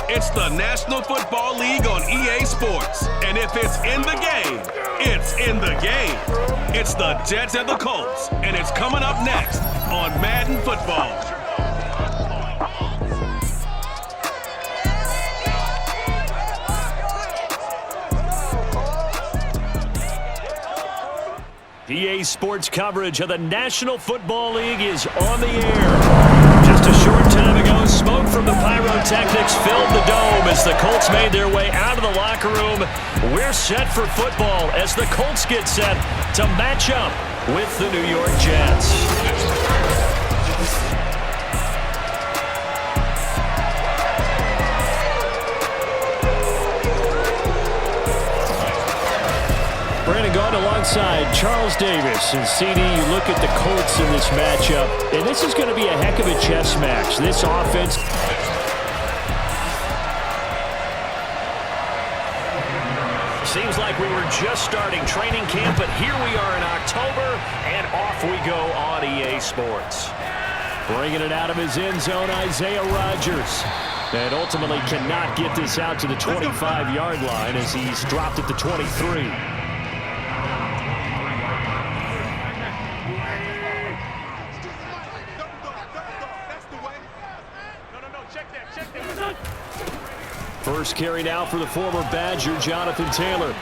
It's the National Football League on EA Sports. And if it's in the game, it's in the game. It's the Jets and the Colts, and it's coming up next on Madden Football. EA Sports coverage of the National Football League is on the air. Just a short time ago, smoke from the pyrotechnics filled the dome as the Colts made their way out of the locker room. We're set for football as the Colts get set to match up with the New York Jets. Brandon Gaudin alongside Charles Davis. And CD, you look at the Colts in this matchup, and this is going to be a heck of a chess match. This offense. Seems like we were just starting training camp, but here we are in October, and off we go on EA Sports. Bringing it out of his end zone, Isaiah Rodgers. And ultimately cannot get this out to the 25-yard line as he's dropped at the 23. First carry now for the former Badger, Jonathan Taylor.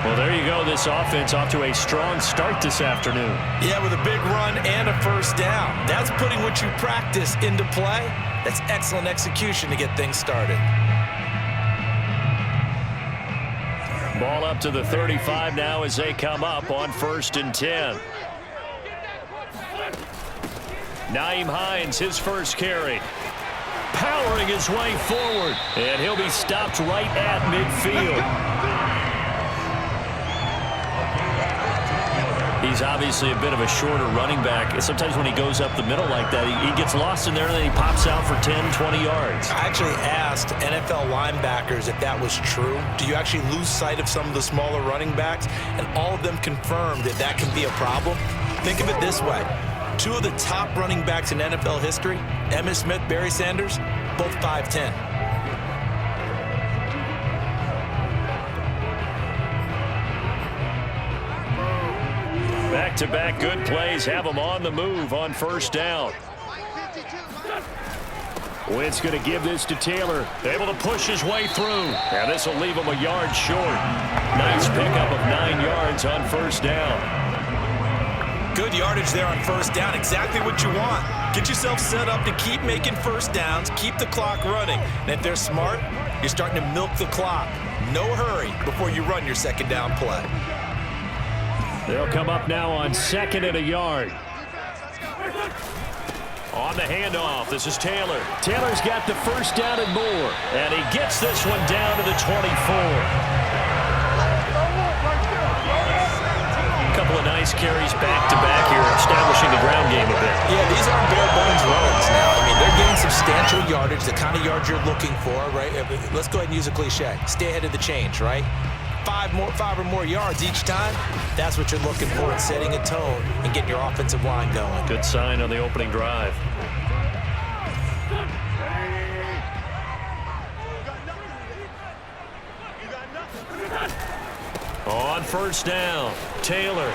Well, there you go. This offense off to a strong start this afternoon. Yeah, with a big run and a first down. That's putting what you practice into play. That's excellent execution to get things started. Ball up to the 35 now as they come up on 1st and 10. Nyheim Hines, his first carry. Powering his way forward. And he'll be stopped right at midfield. He's obviously a bit of a shorter running back. Sometimes when he goes up the middle like that, he gets lost in there and then he pops out for 10, 20 yards. I actually asked NFL linebackers if that was true. Do you actually lose sight of some of the smaller running backs? And all of them confirmed that that can be a problem. Think of it this way. Two of the top running backs in NFL history, Emmitt Smith, Barry Sanders, both 5'10". Back-to-back good plays have him on the move on 1st down. Wentz going to give this to Taylor. Able to push his way through. And this will leave him a yard short. Nice pickup of 9 yards on 1st down. Good yardage there on 1st down. Exactly what you want. Get yourself set up to keep making first downs, keep the clock running. And if they're smart, you're starting to milk the clock. No hurry before you run your 2nd down play. They'll come up now on 2nd and a yard. On the handoff, this is Taylor. Taylor's got the 1st down and more. And he gets this one down to the 24. Couple of nice carries back-to-back here, establishing the ground game a bit. Yeah, these aren't bare-bones runs now. I mean, they're getting substantial yardage, the kind of yards you're looking for, right? Let's go ahead and use a cliche. Stay ahead of the change, right? 5 or more yards each time. That's what you're looking for in setting a tone and getting your offensive line going. Good sign on the opening drive. On 1st down, Taylor.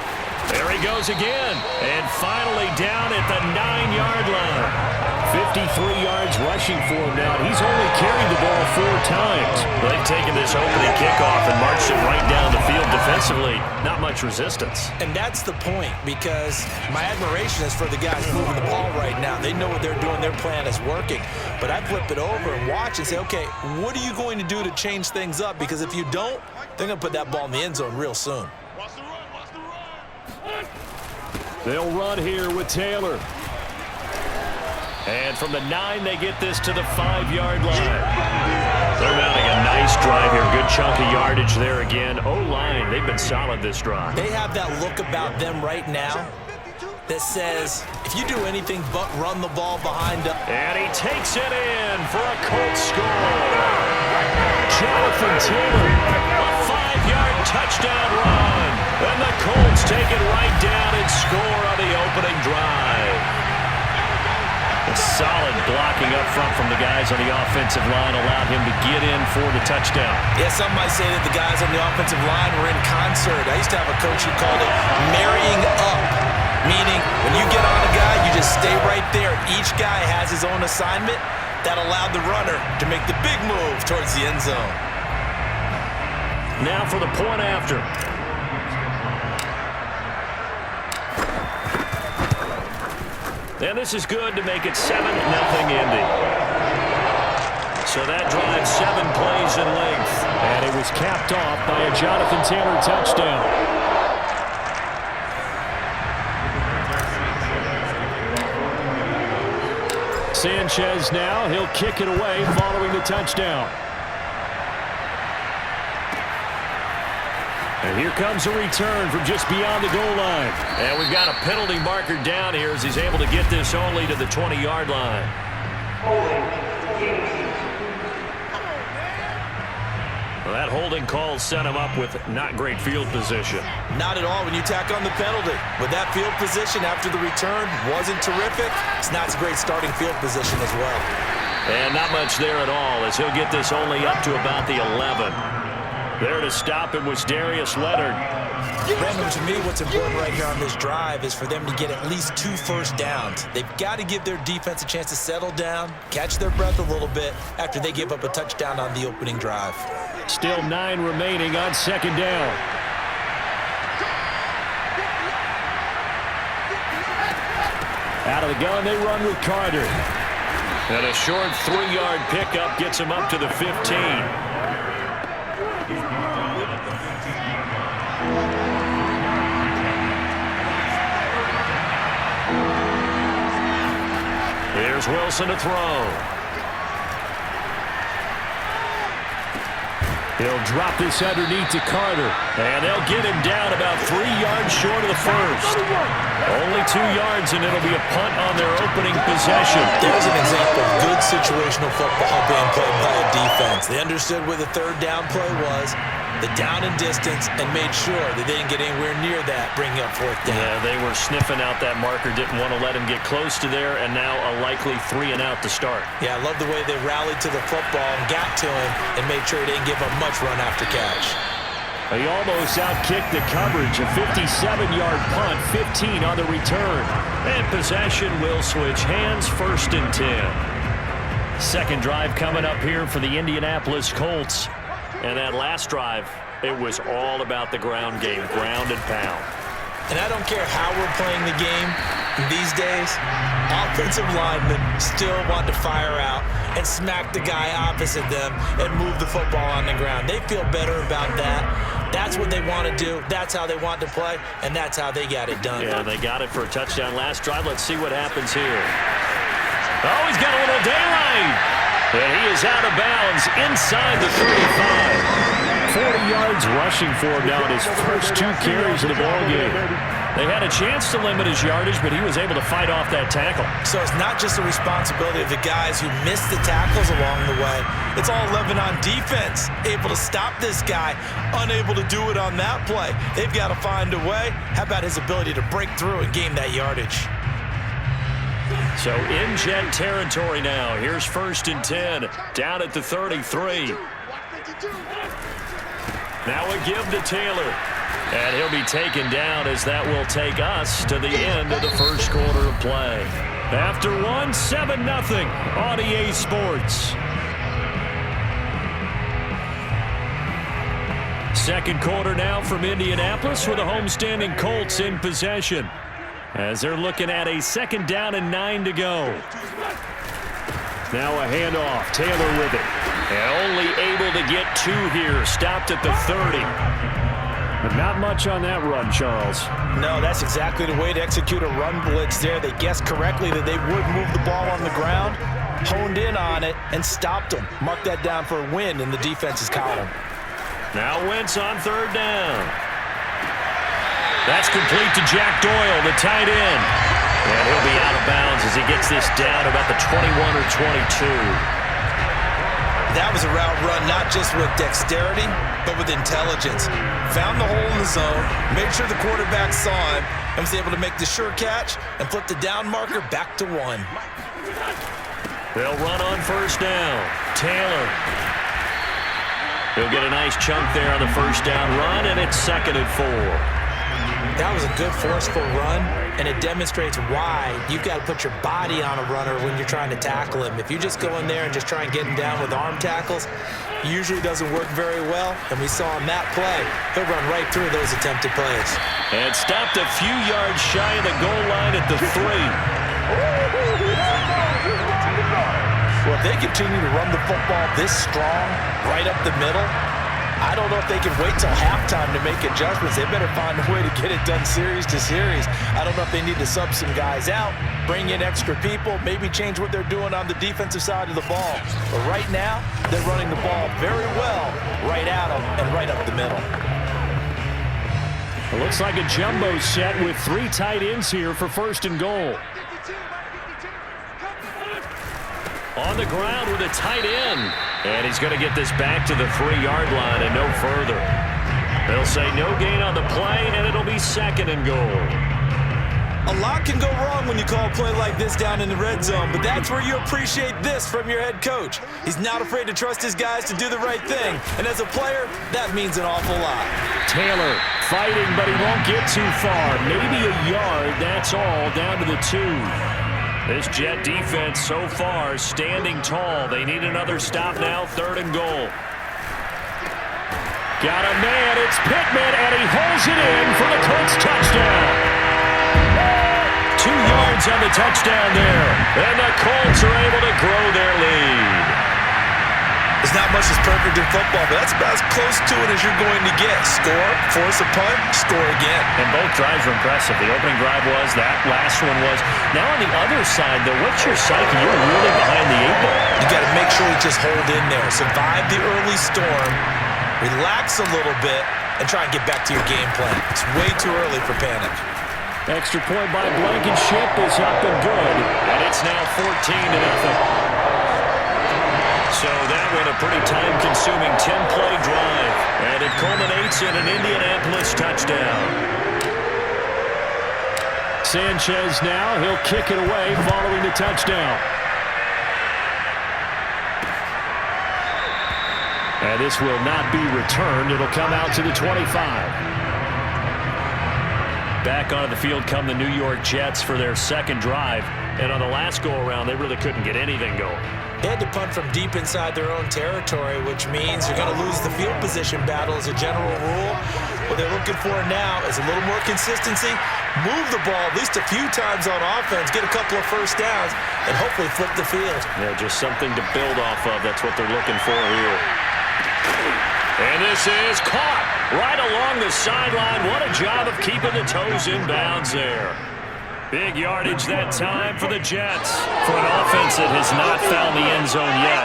There he goes again. And finally down at the 9-yard line. 53 yards rushing for him now. He's only carried the ball 4 times. They've taken this opening kickoff and marched it right down the field defensively. Not much resistance. And that's the point, because my admiration is for the guys moving the ball right now. They know what they're doing. Their plan is working. But I flip it over and watch and say, okay, what are you going to do to change things up? Because if you don't, they're going to put that ball in the end zone real soon. They'll run here with Taylor. And from the 9, they get this to the 5-yard line. They're mounting a nice drive here. Good chunk of yardage there again. O-line, they've been solid this drive. They have that look about them right now that says, if you do anything but run the ball behind them. And he takes it in for a Colts score. Jonathan Taylor, a 5-yard touchdown run. And the Colts take it right down and score on the opening drive. A solid blocking up front from the guys on the offensive line allowed him to get in for the touchdown. Yeah, some might say that the guys on the offensive line were in concert. I used to have a coach who called it marrying up, meaning when you get on a guy, you just stay right there. Each guy has his own assignment. That allowed the runner to make the big move towards the end zone. Now for the point after. And this is good to make it 7-0 Indy. So that drives 7 plays in length. And it was capped off by a Jonathan Taylor touchdown. Sanchez now, he'll kick it away following the touchdown. And here comes a return from just beyond the goal line. And we've got a penalty marker down here as he's able to get this only to the 20-yard line. Well, that holding call set him up with not great field position. Not at all when you tack on the penalty. With that field position after the return wasn't terrific, it's not a great starting field position as well. And not much there at all as he'll get this only up to about the 11. There to stop him was Darius Leonard. Brandon, to me, what's important right here on this drive is for them to get at least 2 first downs. They've got to give their defense a chance to settle down, catch their breath a little bit after they give up a touchdown on the opening drive. Still 9 remaining on second down. Out of the gun, they run with Carter. And a short 3-yard pickup gets him up to the 15. Here's Wilson to throw. He'll drop this underneath to Carter. And they'll get him down about 3 yards short of the first. Only 2 yards, and it'll be a punt on their opening possession. There's an example of good situational football being played by a defense. They understood where the third down play was, the down and distance, and made sure that they didn't get anywhere near that, bringing up fourth down. Yeah, they were sniffing out that marker, didn't want to let him get close to there, and now a likely 3 and out to start. Yeah, I love the way they rallied to the football and got to him and made sure he didn't give up much run after catch. He almost outkicked the coverage. A 57-yard punt, 15 on the return. And possession will switch hands, 1st and 10. Second drive coming up here for the Indianapolis Colts. And that last drive, it was all about the ground game, ground and pound. And I don't care how we're playing the game these days, offensive linemen still want to fire out and smack the guy opposite them and move the football on the ground. They feel better about that. That's what they want to do. That's how they want to play, and that's how they got it done. Yeah, they got it for a touchdown last drive. Let's see what happens here. Oh, he's got a little daylight. And he is out of bounds inside the 35. 40 yards rushing for him now in his first 2 carries of the ballgame. They had a chance to limit his yardage, but he was able to fight off that tackle. So it's not just the responsibility of the guys who missed the tackles along the way. It's all 11 on defense, able to stop this guy, unable to do it on that play. They've got to find a way. How about his ability to break through and gain that yardage? So in Jet territory now. Here's 1st and 10, down at the 33. Now a give to Taylor. And he'll be taken down as that will take us to the end of the first quarter of play. After 7-0 on EA Sports. Second quarter now from Indianapolis with the homestanding Colts in possession. As they're looking at a 2nd down and 9 to go. Now a handoff. Taylor with it. And only able to get 2 here. Stopped at the 30. But not much on that run, Charles. No, that's exactly the way to execute a run blitz there. They guessed correctly that they would move the ball on the ground, honed in on it, and stopped them. Mark that down for a win in the defense's column. Now Wentz on 3rd down. That's complete to Jack Doyle, the tight end. And he'll be out of bounds as he gets this down about the 21 or 22. That was a route run not just with dexterity, but with intelligence. Found the hole in the zone, made sure the quarterback saw him, and was able to make the sure catch and flip the down marker back to 1. They'll run on first down. Taylor. He'll get a nice chunk there on the first down run, and it's 2nd and 4. That was a good forceful run, and it demonstrates why you've got to put your body on a runner when you're trying to tackle him. If you just go in there and just try and get him down with arm tackles, it usually doesn't work very well, and we saw on that play, he'll run right through those attempted plays. And stopped a few yards shy of the goal line at the 3. Well, if they continue to run the football this strong, right up the middle, I don't know if they can wait till halftime to make adjustments. They better find a way to get it done series to series. I don't know if they need to sub some guys out, bring in extra people, maybe change what they're doing on the defensive side of the ball. But right now, they're running the ball very well right at them and right up the middle. It looks like a jumbo set with 3 tight ends here for 1st and goal. On the ground with a tight end. And he's going to get this back to the 3-yard line and no further. They'll say no gain on the play, and it'll be 2nd and goal. A lot can go wrong when you call a play like this down in the red zone, but that's where you appreciate this from your head coach. He's not afraid to trust his guys to do the right thing, and as a player, that means an awful lot. Taylor fighting, but he won't get too far. Maybe a yard, that's all, down to the 2. This Jet defense so far standing tall. They need another stop now, 3rd and goal. Got a man, it's Pittman, and he holds it in for the Colts touchdown. 2 yards on the touchdown there, and the Colts are able to grow their lead. There's not much that's perfect in football, but that's about as close to it as you're going to get. Score, force a punt, score again. And both drives were impressive. The opening drive was, that last one was. Now on the other side, though, what's your psyche? You're really behind the 8 ball. You got to make sure you just hold in there. Survive the early storm, relax a little bit, and try and get back to your game plan. It's way too early for panic. Extra point by Blankenship is up and good. And it's now 14-0. So that went a pretty time-consuming 10-play drive, and it culminates in an Indianapolis touchdown. Sanchez now, he'll kick it away following the touchdown. And this will not be returned. It'll come out to the 25. Back onto the field come the New York Jets for their 2nd drive, and on the last go-around, they really couldn't get anything going. They had to punt from deep inside their own territory, which means you're going to lose the field position battle as a general rule. What they're looking for now is a little more consistency, move the ball at least a few times on offense, get a couple of first downs, and hopefully flip the field. Yeah, just something to build off of. That's what they're looking for here. And this is caught right along the sideline. What a job of keeping the toes in bounds there. Big yardage that time for the Jets. For an offense that has not found the end zone yet,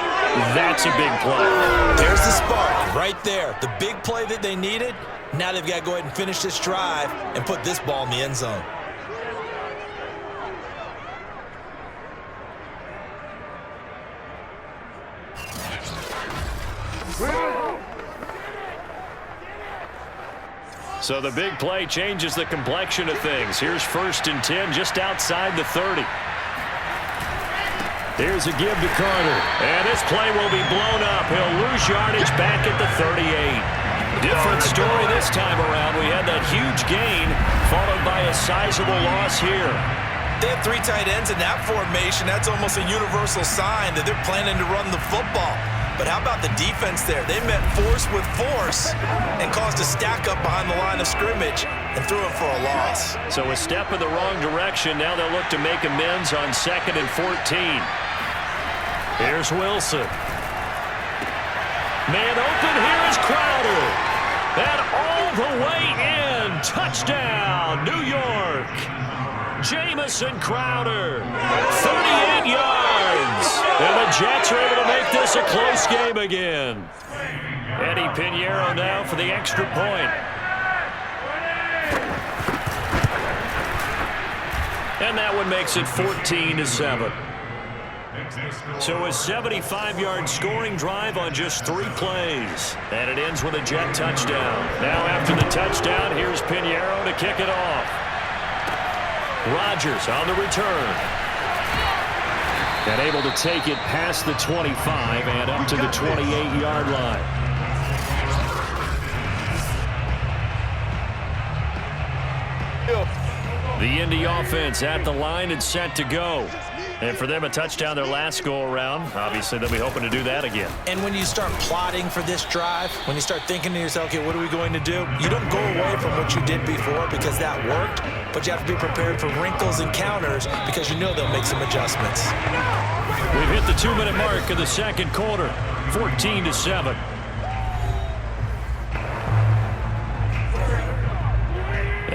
that's a big play. There's the spark right there. The big play that they needed. Now they've got to go ahead and finish this drive and put this ball in the end zone. So the big play changes the complexion of things. Here's 1st and 10 just outside the 30. Here's a give to Carter. And this play will be blown up. He'll lose yardage back at the 38. Different story this time around. We had that huge gain followed by a sizable loss here. They have 3 tight ends in that formation. That's almost a universal sign that they're planning to run the football. But how about the defense there? They met force with force and caused a stack up behind the line of scrimmage and threw it for a loss. So a step in the wrong direction. Now they'll look to make amends on 2nd and 14. Here's Wilson. Man open, here is Crowder. And all the way in. Touchdown, New York. Jamison Crowder, 38 yards. And the Jets are able to make this a close game again. Eddie Pinheiro now for the extra point. And that one makes it 14-7. So a 75-yard scoring drive on just 3 plays. And it ends with a Jet touchdown. Now after the touchdown, here's Pinheiro to kick it off. Rodgers on the return. And able to take it past the 25 and up to the 28-yard line. The Indy offense at the line and set to go. And for them, a touchdown their last go-around. Obviously, they'll be hoping to do that again. And when you start plotting for this drive, when you start thinking to yourself, okay, what are we going to do? You don't go away from what you did before because that worked, but you have to be prepared for wrinkles and counters because you know they'll make some adjustments. We've hit the 2-minute mark of the second quarter, 14-7.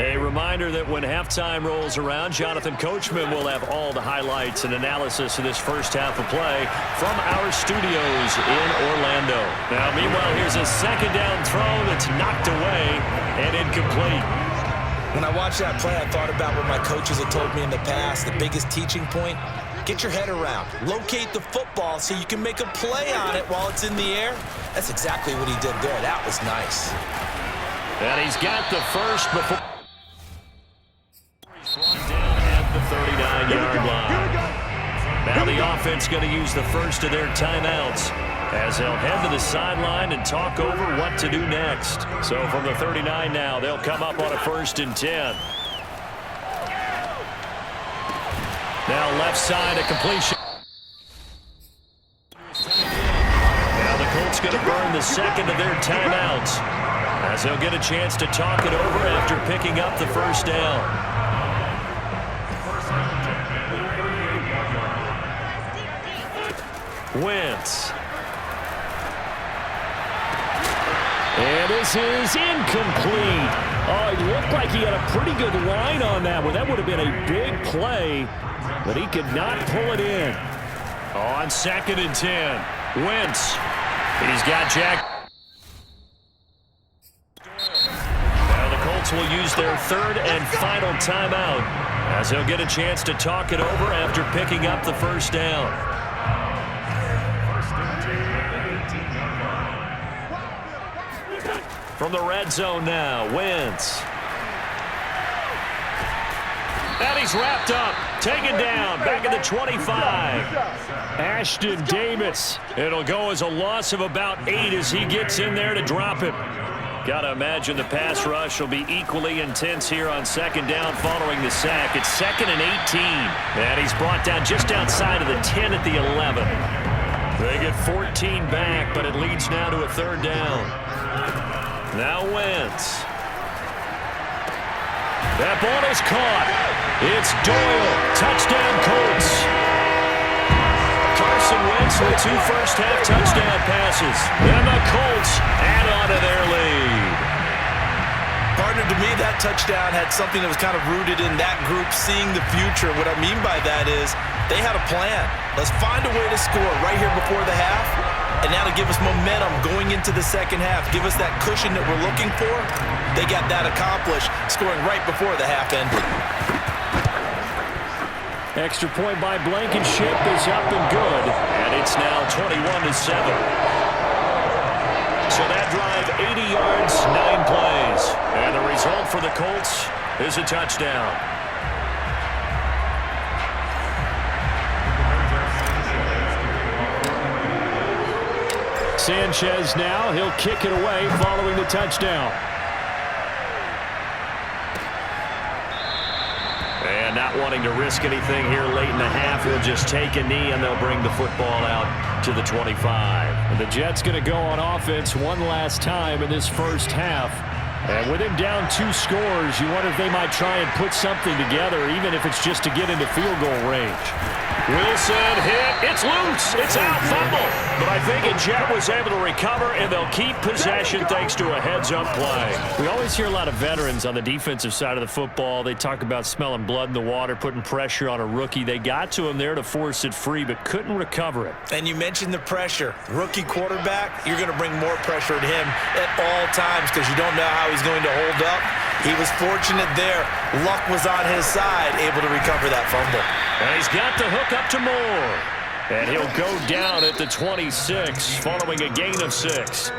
A reminder that when halftime rolls around, Jonathan Coachman will have all the highlights and analysis of this first half of play from our studios in Orlando. Now, meanwhile, here's a second down throw that's knocked away and incomplete. When I watched that play, I thought about what my coaches had told me in the past. The biggest teaching point, get your head around. Locate the football so you can make a play on it while it's in the air. That's exactly what he did there. That was nice. And he's got the first before. Down at the 39-yard line. Now the offense going to use the first of their timeouts as they'll head to the sideline and talk over what to do next. So from the 39 now, they'll come up on a 1st and 10. Now left side, a completion. Now the Colts going to burn the second of their timeouts as they'll get a chance to talk it over after picking up the first down. Wentz. And this is incomplete. Oh, it looked like he had a pretty good line on that one. That would have been a big play, but he could not pull it in. On 2nd and 10. Wentz. He's got Jack. Now the Colts will use their 3rd and final timeout as they'll get a chance to talk it over after picking up the first down. From the red zone now, Wentz. And he's wrapped up, taken down, back at the 25. Ashton Davis. It'll go as a loss of about 8 as he gets in there to drop him. Got to imagine the pass rush will be equally intense here on 2nd down following the sack. It's 2nd and 18. And he's brought down just outside of the 10 at the 11. They get 14 back, but it leads now to a 3rd down. Now Wentz. That ball is caught. It's Doyle. Touchdown Colts. Carson Wentz with 2 first-half touchdown passes. And the Colts add on to their lead. Partner, to me, that touchdown had something that was kind of rooted in that group seeing the future. What I mean by that is they had a plan. Let's find a way to score right here before the half. And now to give us momentum going into the second half, give us that cushion that we're looking for, they got that accomplished, scoring right before the half ended. Extra point by Blankenship is up and good. And it's now 21-7. So that drive, 80 yards, 9 plays. And the result for the Colts is a touchdown. Sanchez now, he'll kick it away following the touchdown. And not wanting to risk anything here late in the half, he'll just take a knee and they'll bring the football out to the 25. And the Jets going to go on offense one last time in this first half. And with him down 2 scores, you wonder if they might try and put something together, even if it's just to get into field goal range. Wilson hit. It's loose. It's out. Fumble. But I think Jet was able to recover, and they'll keep possession thanks to a heads-up play. We always hear a lot of veterans on the defensive side of the football. They talk about smelling blood in the water, putting pressure on a rookie. They got to him there to force it free, but couldn't recover it. And you mentioned the pressure. Rookie quarterback, you're going to bring more pressure at him at all times because you don't know how he's going to hold up. He was fortunate there. Luck was on his side, able to recover that fumble. And he's got the hook up to Moore. And he'll go down at the 26 following a gain of 6.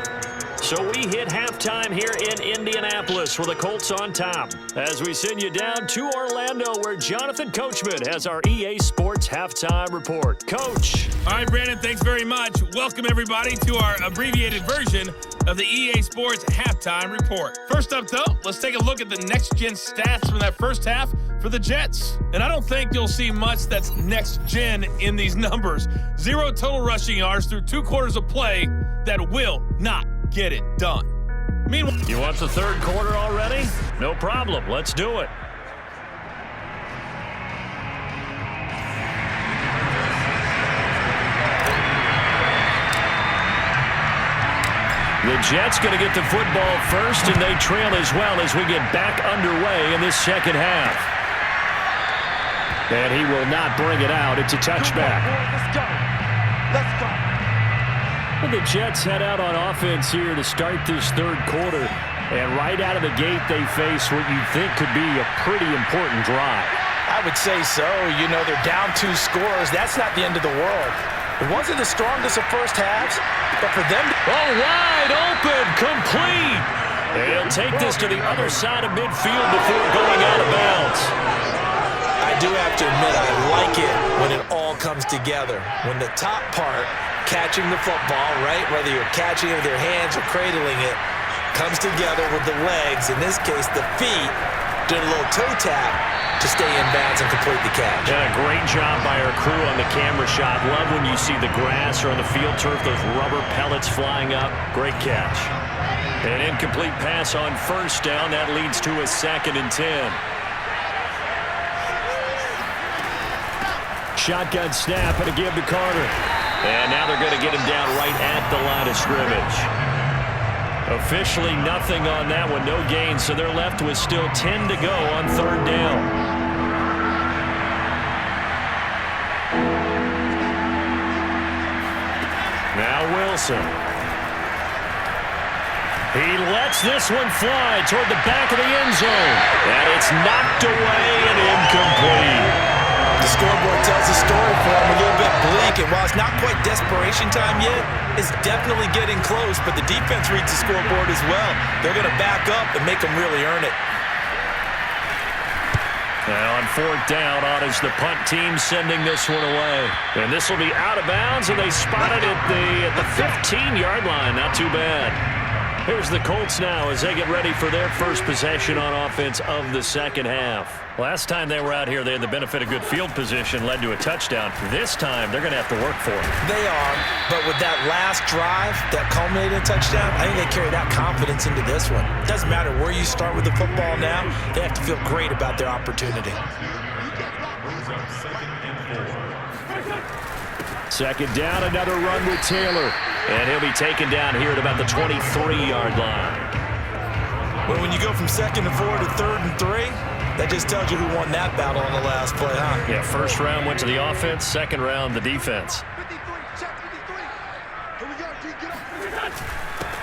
So we hit halftime here in Indianapolis with the Colts on top as we send you down to Orlando where Jonathan Coachman has our EA Sports Halftime Report. Coach. All right, Brandon, thanks very much. Welcome, everybody, to our abbreviated version of the EA Sports Halftime Report. First up, though, let's take a look at the next-gen stats from that first half for the Jets. And I don't think you'll see much that's next-gen in these numbers. 0 total rushing yards through 2 quarters of play that will not get it done. Meanwhile, you want the third quarter already? No problem. Let's do it. The Jets going to get the football first, and they trail as well as we get back underway in this second half. And he will not bring it out. It's a touchback. Let's go. Let's go. Well, the Jets head out on offense here to start this third quarter. And right out of the gate, they face what you think could be a pretty important drive. I would say so. You know, they're down 2 scores. That's not the end of the world. It wasn't the strongest of first halves, but for them to... Oh, wide open, complete. They'll take this to the other side of midfield before going out of bounds. I do have to admit, I like it when it all comes together. When the top part, catching the football, right, whether you're catching it with your hands or cradling it, comes together with the legs, in this case the feet, doing a little toe tap to stay in bounds and complete the catch. Yeah, great job by our crew on the camera shot. Love when you see the grass or on the field turf, those rubber pellets flying up. Great catch. An incomplete pass on first down. That leads to a 2nd and 10. Shotgun snap and a give to Carter. And now they're going to get him down right at the line of scrimmage. Officially nothing on that one, no gain, so they're left with still 10 to go on third down. Now Wilson. He lets this one fly toward the back of the end zone. And it's knocked away and incomplete. The scoreboard tells the story for him, a little bit bleak, and while it's not quite desperation time yet, it's definitely getting close, but the defense reads the scoreboard as well. They're going to back up and make them really earn it. Now on fourth down, on is the punt team sending this one away. And this will be out of bounds, and they spot it at the 15-yard line. Not too bad. Here's the Colts now as they get ready for their first possession on offense of the second half. Last time they were out here, they had the benefit of good field position, led to a touchdown. This time, they're going to have to work for it. They are, but with that last drive that culminated in a touchdown, I think they carry that confidence into this one. It doesn't matter where you start with the football now. They have to feel great about their opportunity. Second down, another run with Taylor. And he'll be taken down here at about the 23-yard line. Well, when you go from 2nd and 4 to 3rd and 3, that just tells you who won that battle on the last play, huh? Yeah, first round went to the offense, second round the defense.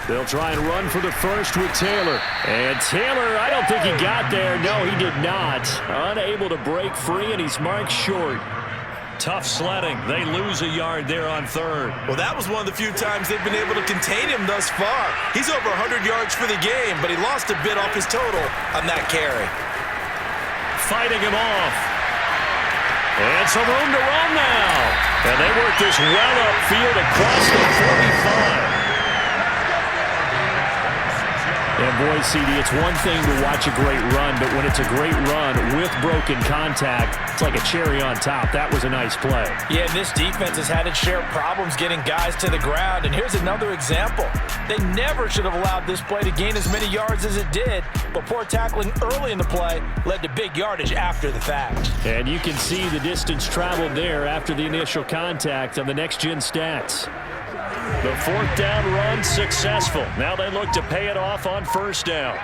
They'll try and run for the first with Taylor. And Taylor, I don't think he got there. No, he did not. Unable to break free, and he's marked short. Tough sledding. They lose a yard there on third. Well, that was one of the few times they've been able to contain him thus far. He's over 100 yards for the game, but he lost a bit off his total on that carry. Fighting him off. And some room to run now. And they work this well upfield across the 45. And boy, CD, it's one thing to watch a great run, but when it's a great run with broken contact, it's like a cherry on top. That was a nice play. Yeah, this defense has had its share of problems getting guys to the ground, and here's another example. They never should have allowed this play to gain as many yards as it did, but poor tackling early in the play led to big yardage after the fact. And you can see the distance traveled there after the initial contact on the next-gen stats. The fourth down run successful. Now they look to pay it off on first down.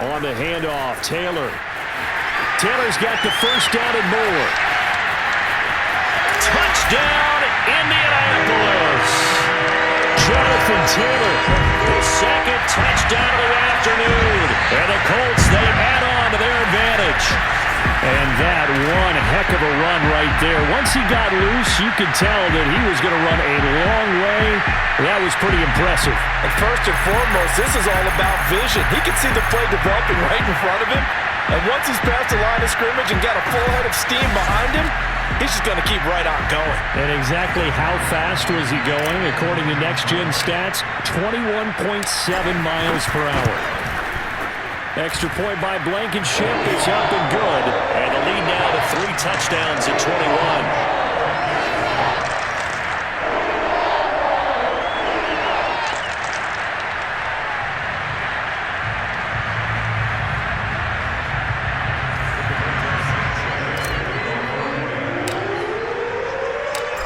On the handoff, Taylor. Taylor's got the first down and more. Touchdown, Indianapolis. Jonathan Taylor. His second touchdown of the afternoon. And the Colts, they add on to their advantage. And that one heck of a run right there. Once he got loose, you could tell that he was going to run a long way. That was pretty impressive. And first and foremost, this is all about vision. He can see the play developing right in front of him. And once he's past the line of scrimmage and got a full head of steam behind him, he's just going to keep right on going. And exactly how fast was he going? According to Next Gen Stats, 21.7 miles per hour. Extra point by Blankenship is up and good. And the lead now to 3 touchdowns at 21.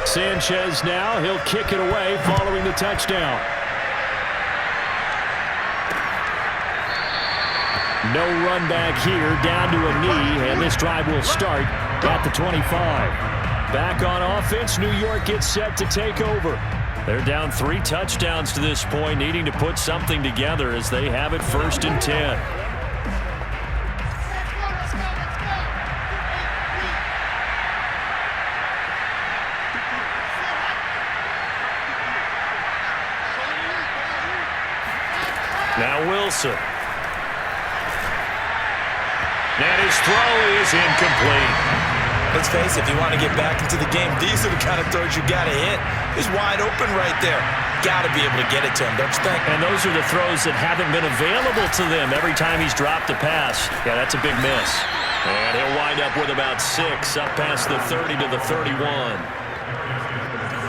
Sanchez now, he'll kick it away following the touchdown. No run back here, down to a knee, and this drive will start at the 25. Back on offense, New York gets set to take over. They're down 3 touchdowns to this point, needing to put something together as they have it 1st and 10. Now Wilson. And his throw is incomplete. Let's face it, if you want to get back into the game, these are the kind of throws you got to hit. He's wide open right there. Got to be able to get it to him, don't you think? And those are the throws that haven't been available to them every time he's dropped a pass. Yeah, that's a big miss. And he'll wind up with about 6, up past the 30 to the 31.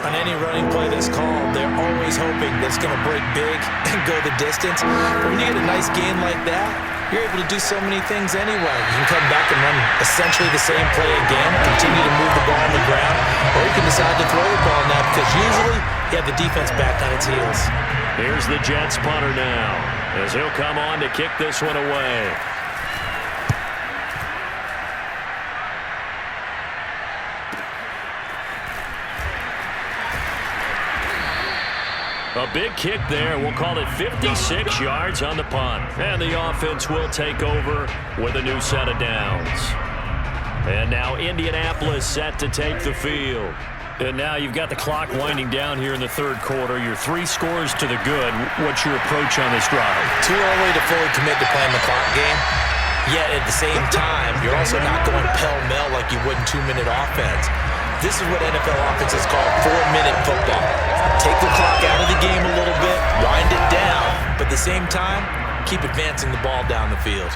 On any running play that's called, they're always hoping that it's going to break big and go the distance. But when you get a nice gain like that, you're able to do so many things anyway. You can come back and run essentially the same play again, continue to move the ball on the ground, or you can decide to throw the ball now because usually you have the defense back on its heels. Here's the Jets punter now as he'll come on to kick this one away. A big kick there. We'll call it 56 yards on the punt. And the offense will take over with a new set of downs. And now Indianapolis set to take the field. And now you've got the clock winding down here in the 3rd quarter. You're 3 scores to the good. What's your approach on this drive? Too early to fully commit to playing the clock game. Yet at the same time, you're also not going pell-mell like you would in 2-minute offense. This is what NFL offenses call 4-minute football. Take the clock out of the game a little bit, wind it down, but at the same time, keep advancing the ball down the field.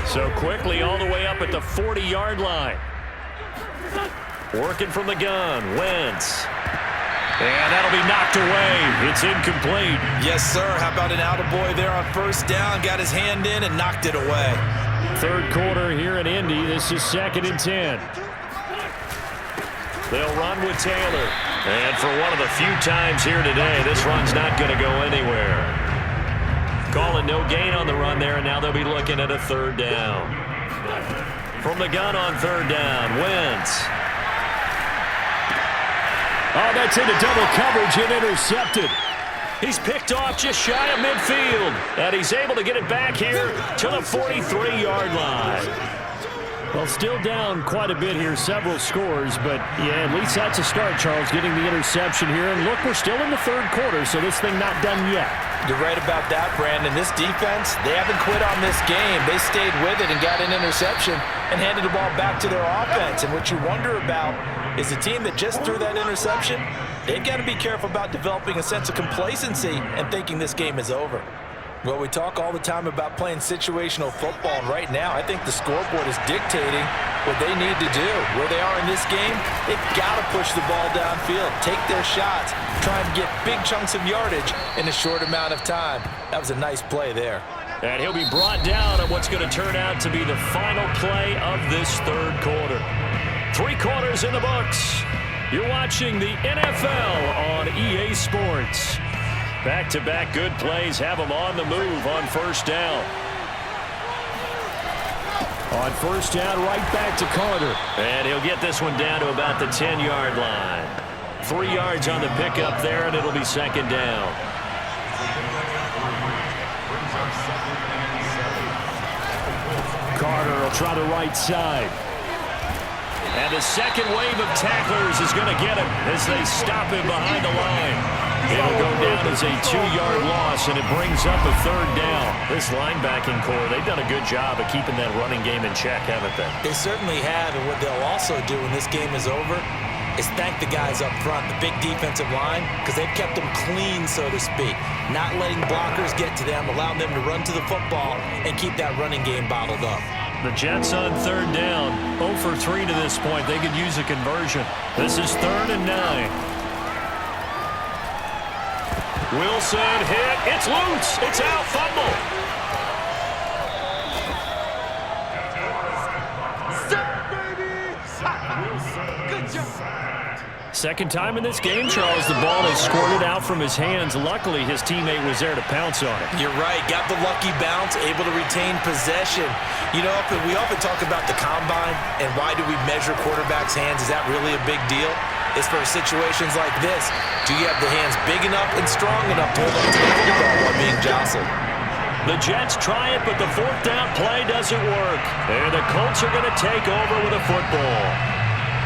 So quickly all the way up at the 40-yard line. Working from the gun, Wentz. And that'll be knocked away. It's incomplete. Yes, sir. How about an attaboy there on 1st down? Got his hand in and knocked it away. 3rd quarter here in Indy. This is 2nd and 10. They'll run with Taylor. And for one of the few times here today, this run's not going to go anywhere. Calling no gain on the run there, and now they'll be looking at a 3rd down. From the gun on 3rd down, Wentz. Oh, that's into double coverage and intercepted. He's picked off just shy of midfield. And he's able to get it back here to the 43-yard line. Well, still down quite a bit here, several scores, but yeah, at least that's a start, Charles, getting the interception here. And look, we're still in the 3rd quarter, so this thing not done yet. You're right about that, Brandon. This defense, they haven't quit on this game. They stayed with it and got an interception and handed the ball back to their offense. And what you wonder about is the team that just threw that interception, they've got to be careful about developing a sense of complacency and thinking this game is over. Well, we talk all the time about playing situational football, and right now I think the scoreboard is dictating what they need to do. Where they are in this game, they've got to push the ball downfield, take their shots, try and get big chunks of yardage in a short amount of time. That was a nice play there. And he'll be brought down on what's going to turn out to be the final play of this 3rd quarter. 3 quarters in the books. You're watching the NFL on EA Sports. Back-to-back good plays have them on the move on 1st down. On 1st down, right back to Carter. And he'll get this one down to about the 10-yard line. 3 yards on the pickup there, and it'll be second down. Carter will try the right side. And the second wave of tacklers is going to get him as they stop him behind the line. It'll go down as a 2-yard loss, and it brings up a third down. This linebacking core, they've done a good job of keeping that running game in check, haven't they? They certainly have, and what they'll also do when this game is over is thank the guys up front, the big defensive line, because they've kept them clean, so to speak. Not letting blockers get to them, allowing them to run to the football and keep that running game bottled up. The Jets on third down, 0 for 3 to this point. They could use a conversion. This is 3rd and 9. Wilson hit. It's loose. It's out. Fumble. Good job. Second time in this game, Charles, the ball is squirted out from his hands. Luckily, his teammate was there to pounce on it. You're right. Got the lucky bounce, able to retain possession. You know, we often talk about the combine and why do we measure quarterbacks' hands. Is that really a big deal? It's for situations like this. Do you have the hands big enough and strong enough to hold on to the football while being jostled? The Jets try it, but the 4th down play doesn't work. And the Colts are going to take over with a football.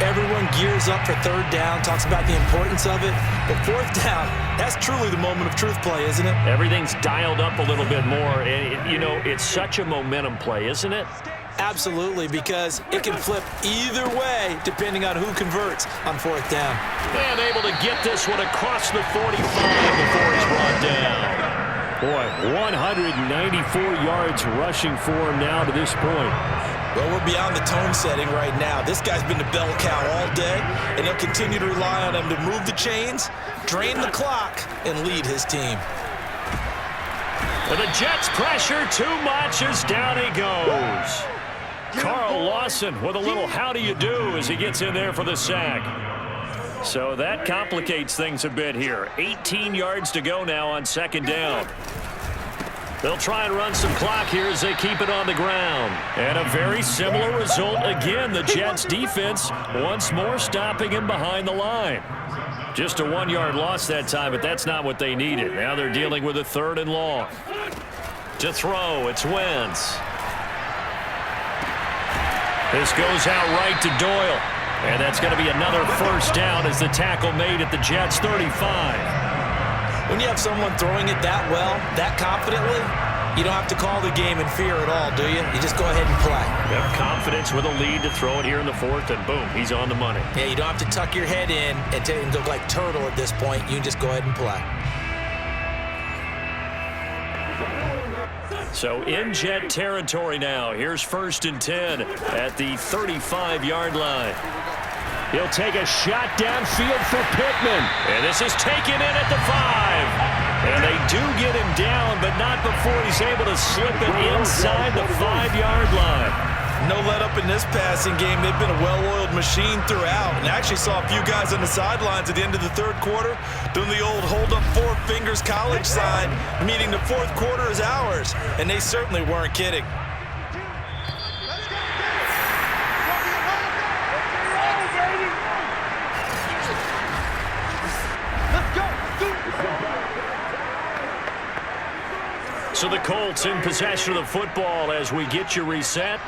Everyone gears up for 3rd down, talks about the importance of it. But 4th down, that's truly the moment of truth play, isn't it? Everything's dialed up a little bit more. And, you know, it's such a momentum play, isn't it? Absolutely, because it can flip either way depending on who converts on 4th down. And able to get this one across the 45 before he's brought down. Boy, 194 yards rushing for him now to this point. Well, we're beyond the tone setting right now. This guy's been the bell cow all day, and he'll continue to rely on him to move the chains, drain the clock, and lead his team. And the Jets pressure too much as down he goes. Carl Lawson with a little how do you do as he gets in there for the sack. So that complicates things a bit here. 18 yards to go now on 2nd down. They'll try and run some clock here as they keep it on the ground. And a very similar result again. The Jets defense once more stopping him behind the line. Just a 1-yard loss that time, but that's not what they needed. Now they're dealing with a 3rd and long. To throw, it's Wentz. This goes out right to Doyle. And that's going to be another 1st down as the tackle made at the Jets' 35. When you have someone throwing it that well, that confidently, you don't have to call the game in fear at all, do you? You just go ahead and play. Have confidence with a lead to throw it here in the 4th, and boom, he's on the money. Yeah, you don't have to tuck your head in and go like turtle at this point. You can just go ahead and play. So in Jet territory now. Here's 1st and 10 at the 35-yard line. He'll take a shot downfield for Pittman. And this is taken in at the 5. And they do get him down, but not before he's able to slip it inside the 5-yard line. No let up in this passing game. They've been a well-oiled machine throughout. And I actually saw a few guys on the sidelines at the end of the 3rd quarter doing the old hold up 4 fingers college sign, meaning the 4th quarter is ours. And they certainly weren't kidding. So the Colts in possession of the football as we get you reset.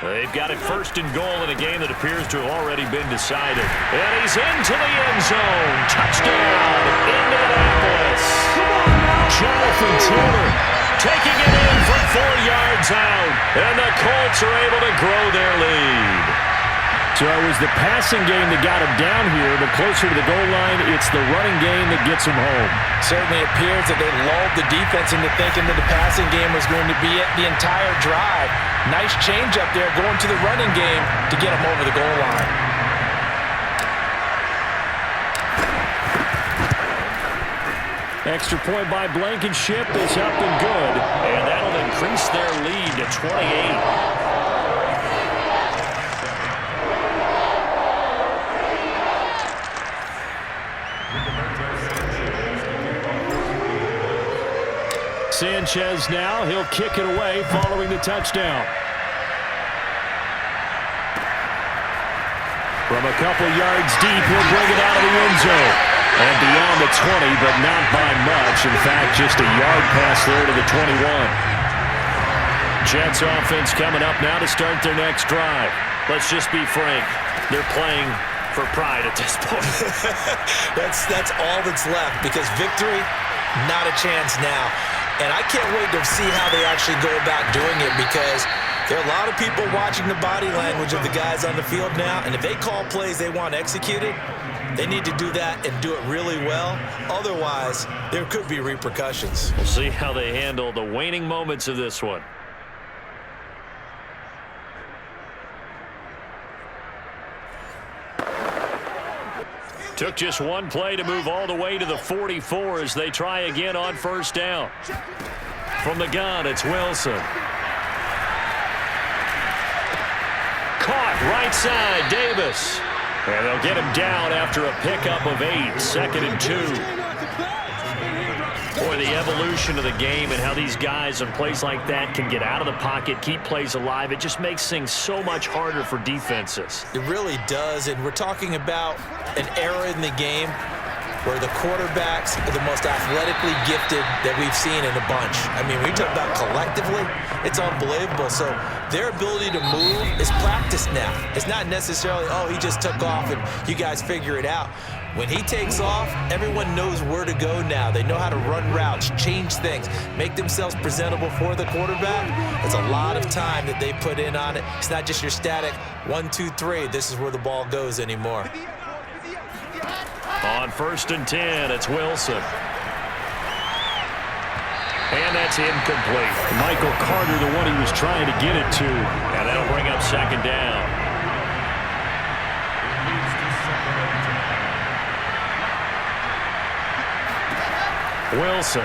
They've got it 1st and goal in a game that appears to have already been decided. And he's into the end zone. Touchdown, Indianapolis. Jonathan Taylor taking it in from 4 yards out. And the Colts are able to grow their lead. So it was the passing game that got him down here, but closer to the goal line, it's the running game that gets him home. Certainly appears that they lulled the defense into thinking that the passing game was going to be it the entire drive. Nice change up there going to the running game to get him over the goal line. Extra point by Blankenship is up and good. And that'll increase their lead to 28. Sanchez now, he'll kick it away following the touchdown. From a couple yards deep, he'll bring it out of the end zone. And beyond the 20, but not by much. In fact, just a yard pass there to the 21. Jets offense coming up now to start their next drive. Let's just be frank. They're playing for pride at this point. That's all that's left, because victory, not a chance now. And I can't wait to see how they actually go about doing it, because there are a lot of people watching the body language of the guys on the field now, and if they call plays they want executed, they need to do that and do it really well. Otherwise, there could be repercussions. We'll see how they handle the waning moments of this one. Took just one play to move all the way to the 44 as they try again on first down. From the gun, it's Wilson. Caught right side, Davis. And they'll get him down after a pickup of 8, 2nd and 2. Boy, the evolution of the game and how these guys in plays like that can get out of the pocket, keep plays alive, it just makes things so much harder for defenses. It really does, and we're talking about an era in the game where the quarterbacks are the most athletically gifted that we've seen in a bunch. I mean, when you talk about collectively, it's unbelievable. So their ability to move is practiced now. It's not necessarily, oh, he just took off and you guys figure it out. When he takes off, everyone knows where to go now. They know how to run routes, change things, make themselves presentable for the quarterback. It's a lot of time that they put in on it. It's not just your static 1, 2, 3, this is where the ball goes anymore. On 1st and 10, it's Wilson. And that's incomplete. Michael Carter, the one he was trying to get it to. And that'll bring up 2nd down. Wilson.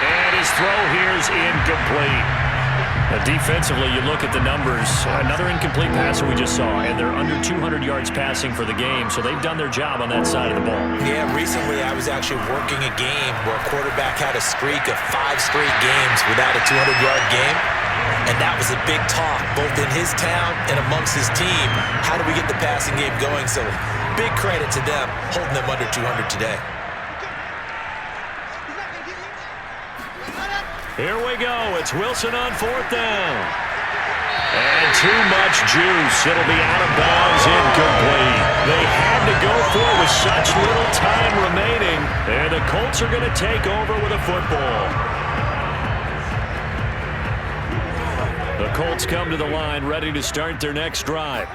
And his throw here is incomplete. Defensively, you look at the numbers. Another incomplete passer we just saw, and they're under 200 yards passing for the game, so they've done their job on that side of the ball. Yeah, recently I was actually working a game where a quarterback had a streak of 5 straight games without a 200-yard game, and that was a big talk, both in his town and amongst his team. How do we get the passing game going? So big credit to them, holding them under 200 today. Here we go. It's Wilson on 4th down. And too much juice. It'll be out of bounds, incomplete. They had to go for it with such little time remaining. And the Colts are going to take over with a football. The Colts come to the line ready to start their next drive.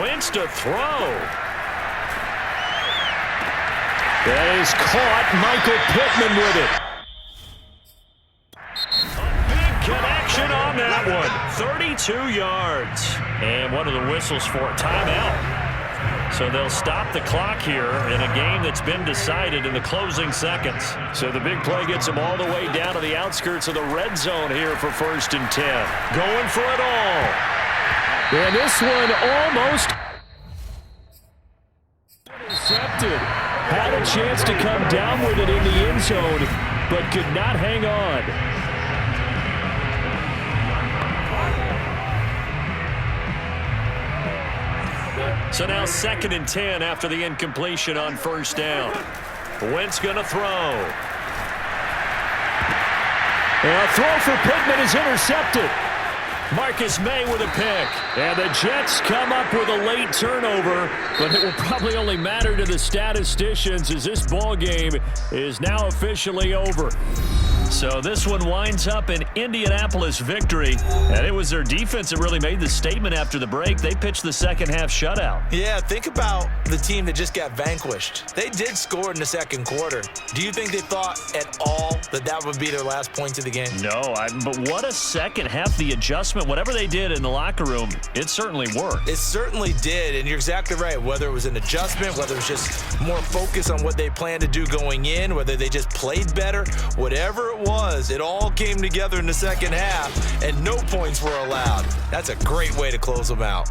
Wentz to throw. That is caught. Michael Pittman with it. Connection on that one. 32 yards. And one of the whistles for a timeout. So they'll stop the clock here in a game that's been decided in the closing seconds. So the big play gets them all the way down to the outskirts of the red zone here for 1st and 10. Going for it all. And this one almost intercepted. Had a chance to come down with it in the end zone, but could not hang on. So now 2nd and 10 after the incompletion on 1st down. Wentz going to throw. And a throw for Pittman is intercepted. Marcus May with a pick. And the Jets come up with a late turnover, but it will probably only matter to the statisticians as this ball game is now officially over. So this one winds up an Indianapolis victory, and it was their defense that really made the statement after the break. They pitched the second half shutout. Yeah, think about the team that just got vanquished. They did score in the 2nd quarter. Do you think they thought at all that that would be their last points of the game? No, but what a second half. The adjustment, whatever they did in the locker room, it certainly worked. It certainly did, and you're exactly right. Whether it was an adjustment, whether it was just more focus on what they planned to do going in, whether they just played better, whatever it was, it all came together in the second half, and no points were allowed. That's a great way to close them out.